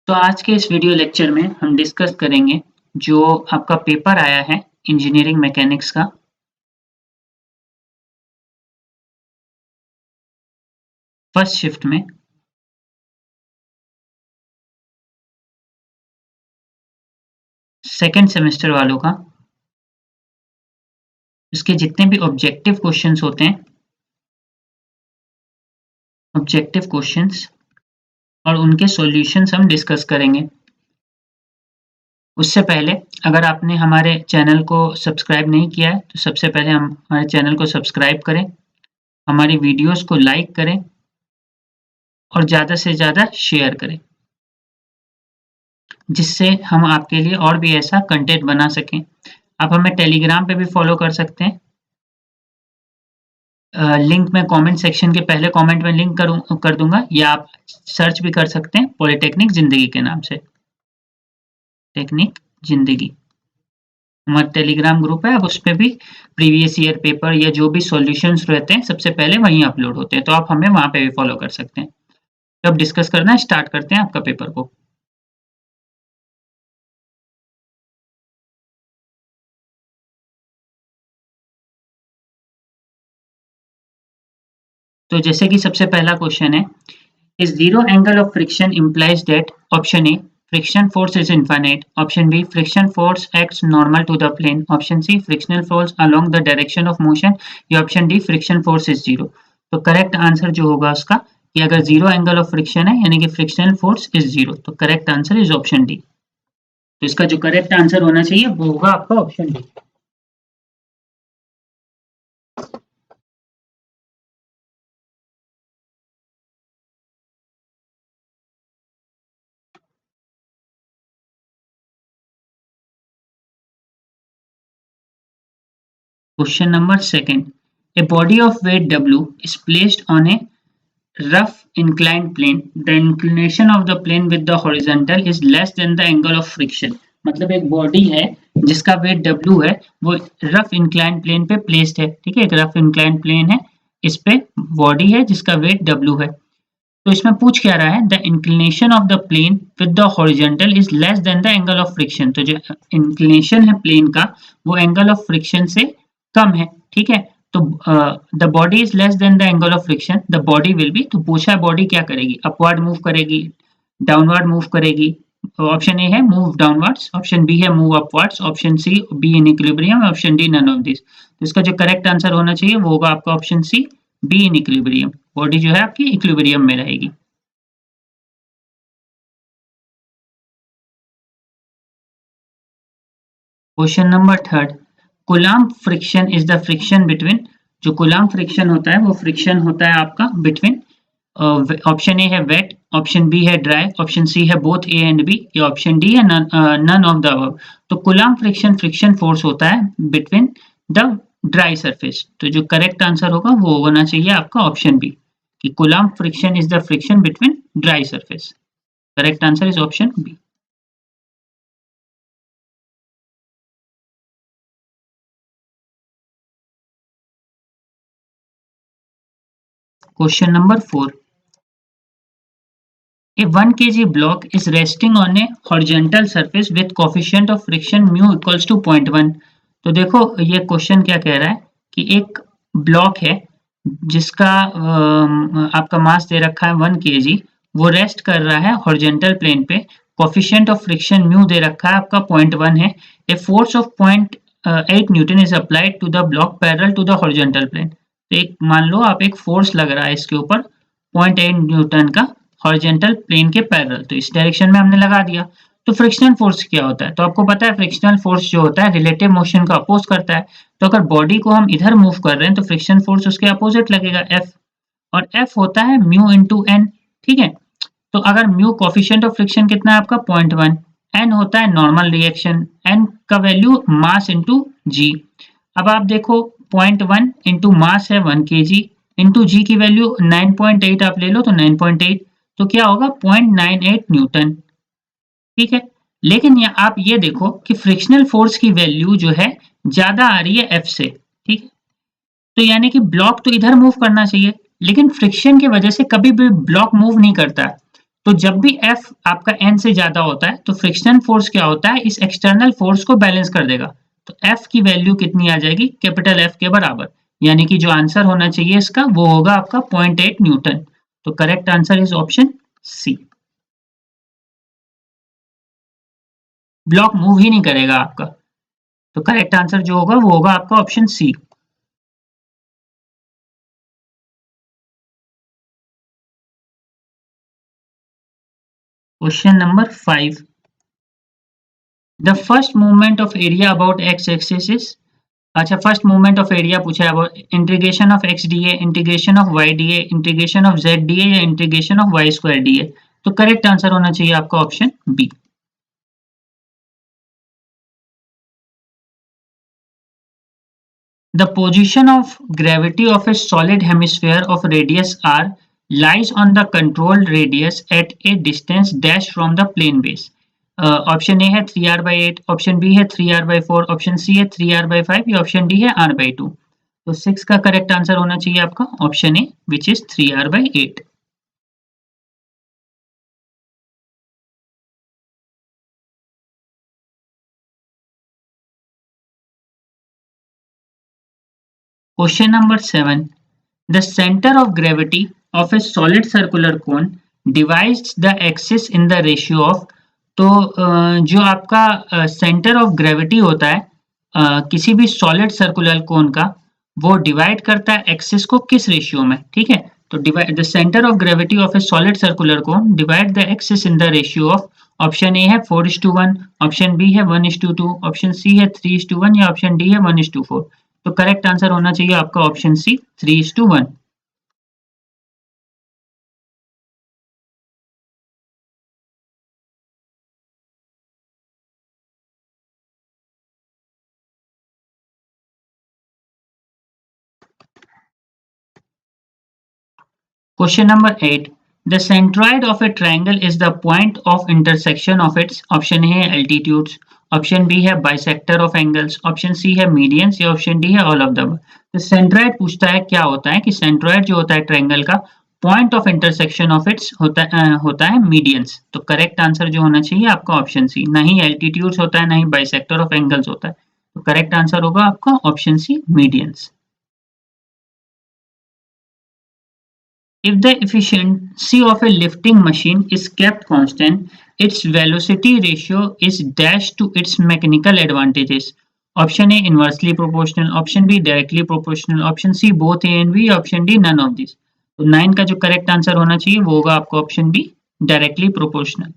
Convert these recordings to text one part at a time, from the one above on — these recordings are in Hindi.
तो आज के इस वीडियो लेक्चर में हम डिस्कस करेंगे जो आपका पेपर आया है इंजीनियरिंग मैकेनिक्स का फर्स्ट शिफ्ट में। सेकंड सेमेस्टर वालों का इसके जितने भी ऑब्जेक्टिव क्वेश्चंस होते हैं, ऑब्जेक्टिव क्वेश्चंस और उनके सॉल्यूशंस हम डिस्कस करेंगे। उससे पहले अगर आपने हमारे चैनल को सब्सक्राइब नहीं किया है तो सबसे पहले हम हमारे चैनल को सब्सक्राइब करें, हमारी वीडियोस को लाइक करें और ज़्यादा से ज़्यादा शेयर करें, जिससे हम आपके लिए और भी ऐसा कंटेंट बना सकें। आप हमें टेलीग्राम पे भी फॉलो कर सकते हैं। लिंक मैं कमेंट सेक्शन के पहले कमेंट में लिंक कर दूंगा, या आप सर्च भी कर सकते हैं पॉलिटेक्निक जिंदगी के नाम से। टेक्निक जिंदगी हमारा टेलीग्राम ग्रुप है। आप उस पर भी प्रीवियस ईयर पेपर या जो भी सॉल्यूशंस रहते हैं सबसे पहले वहीं अपलोड होते हैं, तो आप हमें वहां पे भी फॉलो कर सकते हैं। तो अब डिस्कस करना स्टार्ट करते हैं आपका पेपर को। तो जैसे कि सबसे पहला क्वेश्चन है, is zero angle of friction implies that option A friction force is infinite, option B friction force acts normal to the plane, option C frictional force along the direction of motion, या option D friction force is zero. तो करेक्ट आंसर जो होगा उसका कि अगर जीरो एंगल ऑफ फ्रिक्शन है यानी कि फ्रिक्शनल फोर्स इज जीरो, तो correct answer is option D. तो इसका जो करेक्ट आंसर होना चाहिए वो होगा आपका option D. Question number second. A body of weight W is placed on a rough inclined plane. The inclination of the plane with the horizontal is less than the angle of friction. मतलब एक बॉडी है जिसका वेट W है, वो रफ इंक्लाइन प्लेन पे प्लेस्ड है। ठीक है, एक रफ इंक्लाइन प्लेन है, इस पे बॉडी है जिसका वेट W है। तो इसमें पूछ क्या रहा है, the inclination of the plane with the horizontal is less than the angle of friction. तो जो इंक्लिनेशन है प्लेन का वो एंगल ऑफ फ्रिक्शन से कम है। ठीक है, तो the body is less than the angle of friction, the body will be, तो पूछा है बॉडी क्या करेगी, अपवर्ड मूव करेगी, डाउनवर्ड मूव करेगी। ऑप्शन ए है मूव डाउनवर्ड्स, ऑप्शन बी है move upwards, option C be in equilibrium, option D none of this. तो इसका जो करेक्ट आंसर होना चाहिए वो होगा आपका option C be in equilibrium. Body जो है आपकी इक्विलिब्रियम में रहेगी। Question number third, coulomb friction is the friction between. जो कूलाम्ब फ्रिक्शन होता है वो फ्रिक्शन होता है आपका बिटवीन, ऑप्शन ए है वेट, ऑप्शन बी है ड्राई, ऑप्शन सी है बोथ ए एंड बी, या ऑप्शन डी है नन ऑफ द अबव। तो कूलाम्ब फ्रिक्शन फ्रिक्शन फोर्स होता है बिटवीन द ड्राई सरफेस। तो जो करेक्ट आंसर होगा वो होना चाहिए आपका ऑप्शन बी, कि coulomb friction is the friction between dry surface. Correct answer is option B. Question number 4. A 1 kg block is resting on a horizontal surface with coefficient of friction mu equals to 0.1. तो देखो ये क्वेश्चन क्या कह रहा है कि एक ब्लॉक है जिसका आपका मास दे रखा है 1 kg, वो रेस्ट कर रहा है हॉरिजॉन्टल प्लेन पे, कोफिशिएंट ऑफ फ्रिक्शन म्यू दे रखा है आपका 0.1 है। A force of 0.8 newton is applied to the block parallel to the horizontal plane. तो एक मान लो आप एक फोर्स लग रहा है इसके ऊपर 0.8 न्यूटन का हॉरिजॉन्टल प्लेन के पैरेलल, तो इस डायरेक्शन में हमने लगा दिया। तो फ्रिक्शनल फोर्स क्या होता है, तो आपको पता है फ्रिक्शनल फोर्स जो होता है रिलेटिव मोशन का अपोज करता है। तो अगर बॉडी को हम इधर मूव कर रहे हैं तो फ्रिक्शन फोर्स उसके अपोजिट लगेगा F, और F होता है म्यू इंटू एन। ठीक है, तो अगर म्यू कोफिशिएंट ऑफ फ्रिक्शन कितना है आपका 0.1, एन होता है नॉर्मल रिएक्शन, एन का वैल्यू मास इंटू जी। अब आप देखो 0.1 इंटू मास है 1 kg इंटू जी की वैल्यू 9.8 आप ले लो, तो 9.8 तो क्या होगा 0.98 न्यूटन। ठीक है, लेकिन आप ये देखो कि फ्रिक्शनल फोर्स की वैल्यू जो है ज्यादा आ रही है एफ से। ठीक है, तो यानी कि ब्लॉक तो इधर मूव करना चाहिए, लेकिन फ्रिक्शन की वजह से कभी भी ब्लॉक मूव नहीं करता। तो जब भी F आपका N से ज्यादा होता है तो फ्रिक्शनल फोर्स क्या होता है, इस एक्सटर्नल फोर्स को बैलेंस कर देगा। तो F की वैल्यू कितनी आ जाएगी, कैपिटल F के बराबर, यानी कि जो आंसर होना चाहिए इसका वो होगा आपका 0.8 न्यूटन। तो correct answer is option C. Block move ही नहीं करेगा आपका, तो करेक्ट आंसर जो होगा वो होगा आपका option C. Question number 5, the first movement of area about X axis is, अच्छा फर्स्ट मूवमेंट ऑफ एरिया पूछा है, about integration of X D A, integration of Y D A, integration of Z D A या integration of Y square D A. तो करेक्ट आंसर होना चाहिए आपका option B. The position of gravity of a solid hemisphere of radius r lies on the controlled radius at a distance dash from the plane base. Option A है 3r/8, ऑप्शन बी है 3r/4, ऑप्शन सी है 3r/5 या ऑप्शन डी है r/2। तो 6 का करेक्ट आंसर होना चाहिए आपका option A which is 3r/8। Question number 7. The center of gravity of a solid circular cone divides the axis in the ratio of, तो जो आपका सेंटर ऑफ ग्रेविटी होता है किसी भी सॉलिड सर्कुलर कोन का, वो डिवाइड करता है एक्सिस को किस रेशियो में, ठीक है। तो divide the centre of gravity of A solid circular cone divide the axis in the ratio of, option A है 4:1, ऑप्शन बी है 1:2, ऑप्शन सी है 3:1 या ऑप्शन डी है 1:4। तो करेक्ट आंसर होना चाहिए आपका option C 3:1। Question number 8. The centroid of a triangle is the point of intersection of its, option A है altitudes, ऑप्शन बी है bisector of angles, option C है medians या ऑप्शन डी है all of them। तो सेंट्रॉइड पूछता है क्या होता है कि सेंट्रॉइड जो होता है ट्रायंगल का point of intersection of its होता है मीडियंस। तो करेक्ट आंसर जो होना चाहिए आपका ऑप्शन सी, ना ही एल्टीट्यूड्स होता है ना ही बाइसेक्टर ऑफ एंगल्स होता है। तो करेक्ट आंसर होगा आपका option C medians. If the efficiency of a lifting machine is kept constant, its velocity ratio is dash to its mechanical advantages. Option A inversely proportional, option B directly proportional, option C both A and B, option D none of these। तो 9 का जो करेक्ट आंसर होना चाहिए वो होगा आपका option be directly proportional.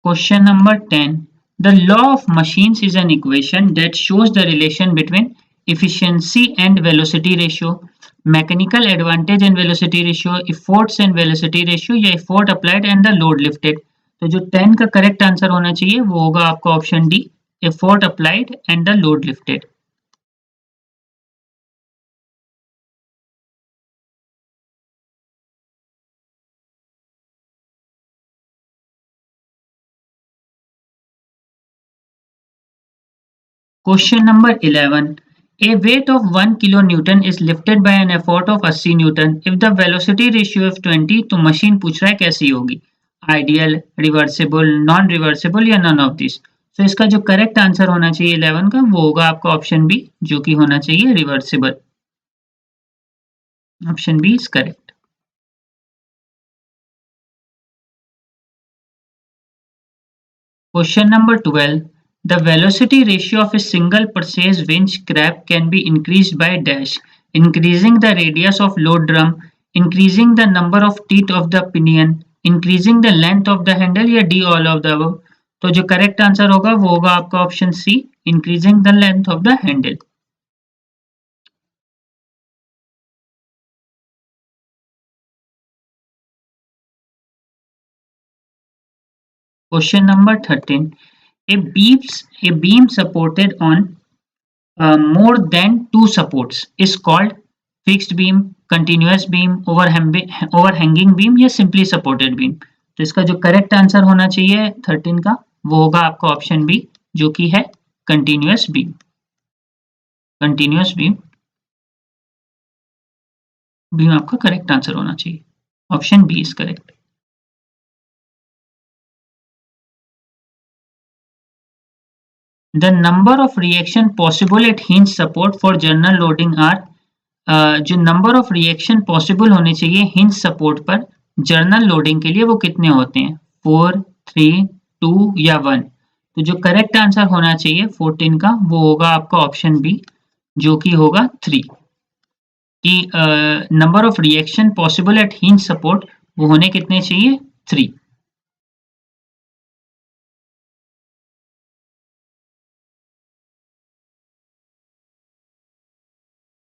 Question number 10. The law of machines is an equation that shows the relation between efficiency and velocity ratio, mechanical advantage and velocity ratio, efforts and velocity ratio या effort applied and the load lifted। तो जो 10 का करेक्ट आंसर होना चाहिए वो होगा आपका option D effort applied and the load lifted। Question number 11. A weight of 1 kilonewton is lifted by an effort of 80 Newton. If the velocity ratio is 20, तो मशीन पूछ रहा है कैसी होगी, आइडियल, रिवर्सिबल, नॉन रिवर्सिबल या नन ऑफ दिस। तो इसका जो करेक्ट आंसर होना चाहिए 11 का वो होगा आपका ऑप्शन बी जो कि होना चाहिए reversible. Option B is correct. Question number 12. The velocity ratio of a single purchase winch crab can be increased by dash, increasing the radius of load drum, increasing the number of teeth of the pinion, increasing the length of the handle या D all of the above। तो जो करेक्ट आंसर होगा वो होगा आपका option C increasing the length of the handle. Question number 13. A beam supported on more than two supports is called fixed beam, continuous beam, overhanging beam या simply supported beam। तो इसका जो करेक्ट आंसर होना चाहिए 13 का वो होगा आपका ऑप्शन बी जो कि है continuous beam. Continuous beam, beam आपका करेक्ट आंसर होना चाहिए। Option B is correct. The number of reaction possible at hinge support for general loading are, जो नंबर ऑफ रिएक्शन पॉसिबल होने चाहिए हिंज सपोर्ट पर जर्नल लोडिंग के लिए वो कितने होते हैं? 4, 3, 2 या 1? तो जो करेक्ट आंसर होना चाहिए 14 का वो होगा आपका ऑप्शन बी, जो कि होगा 3, कि number of reaction possible at hinge support वो होने कितने चाहिए? 3।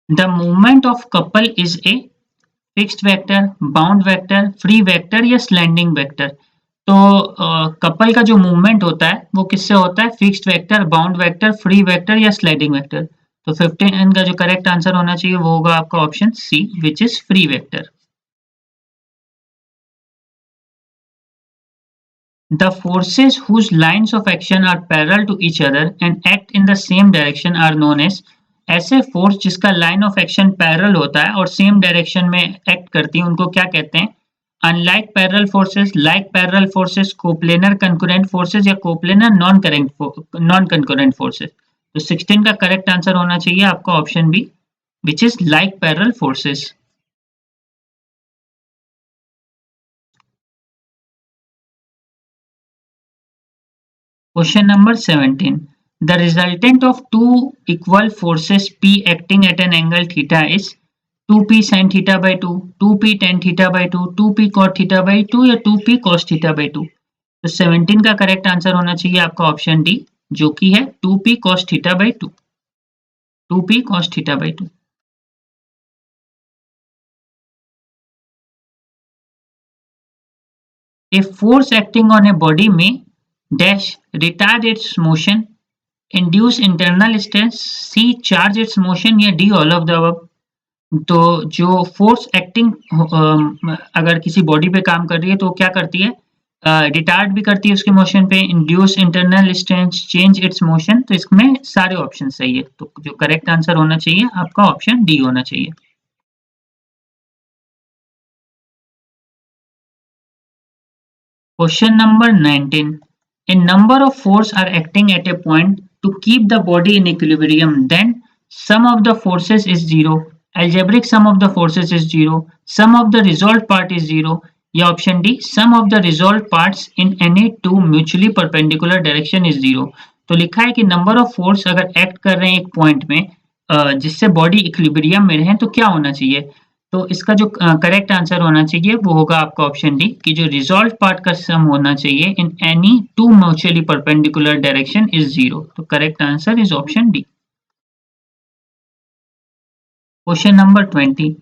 The movement of couple is a fixed vector, bound vector, free vector या स्लैंडिंग वेक्टर? तो कपल का जो मूवमेंट होता है वो किससे होता है? Fixed vector, bound vector, free vector या स्लाइडिंग वेक्टर? तो 15 का जो करेक्ट आंसर होना चाहिए वो होगा आपका option C, which is free vector. The forces whose lines of action are parallel to each other and act in the same direction are known as, ऐसे फोर्स जिसका लाइन ऑफ एक्शन पैरेलल होता है और सेम डायरेक्शन में एक्ट करती है उनको क्या कहते हैं? Unlike parallel forces, like parallel forces, coplanar concurrent forces या कोप्लेनर नॉन कंकरेंट फोर्सेस? तो 16 का करेक्ट आंसर होना चाहिए आपका option B, which is like parallel forces. Question number 17. The resultant of two equal forces P acting at an angle theta is 2P sin theta by 2, 2P tan theta by 2, 2P cot theta by 2 या 2P cos theta by 2? तो 17 का करेक्ट आंसर होना चाहिए आपका ऑप्शन डी, जो कि है 2P cos theta by 2, 2P cos theta by 2। A force acting on a body may dash retard its motion, induce internal stress, C charge its motion या D all of the above? तो जो फोर्स एक्टिंग अगर किसी बॉडी पे काम कर रही है तो क्या करती है? रिटार्ड भी करती है उसके मोशन पे, induce internal strength, change it's motion. तो इसमें सारे ऑप्शन सही है, तो जो करेक्ट आंसर होना चाहिए आपका ऑप्शन डी होना चाहिए। Question number 19. A number of forces are acting at a point to keep the body in equilibrium. Then sum of the forces is zero. Algebraic sum of the forces is zero. Sum of the resolved part is zero. या option D, sum of the resolve parts in any two mutually perpendicular direction is zero. तो लिखा है कि नंबर ऑफ फोर्स अगर एक्ट कर रहे हैं एक पॉइंट में जिससे बॉडी इक्विलिब्रियम में रहे तो क्या होना चाहिए? तो इसका जो करेक्ट आंसर होना चाहिए वो होगा आपका ऑप्शन डी, कि जो रिजॉल्व पार्ट का सम होना चाहिए in any two mutually perpendicular direction is zero. तो correct answer is option D. Question number 20.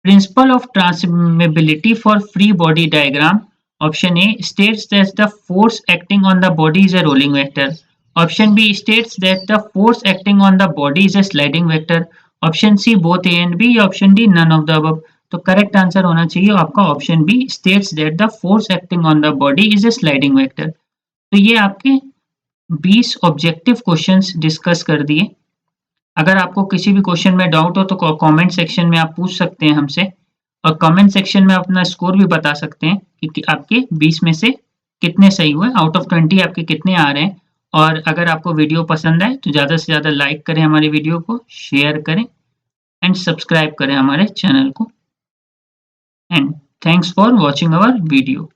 Principle of transmissibility for free body diagram. Option A states that the force acting on the body is a rolling vector. Option B states that the force acting on the body is a sliding vector. Option C both A and B या option D none of the above? तो करेक्ट आंसर होना चाहिए आपका option B, states that the force acting on the body is a sliding vector। तो ये आपके 20 ऑब्जेक्टिव क्वेश्चंस डिस्कस कर दिए। अगर आपको किसी भी क्वेश्चन में डाउट हो तो कमेंट सेक्शन में आप पूछ सकते हैं हमसे, और कमेंट सेक्शन में अपना स्कोर भी बता सकते हैं कि आपके 20 में से कितने सही हुए, आउट ऑफ 20 आपके कितने आ रहे हैं। और अगर आपको वीडियो पसंद आए तो ज़्यादा से ज़्यादा लाइक करें हमारी वीडियो को, शेयर करें एंड सब्सक्राइब करें हमारे चैनल को। And thanks for watching our video.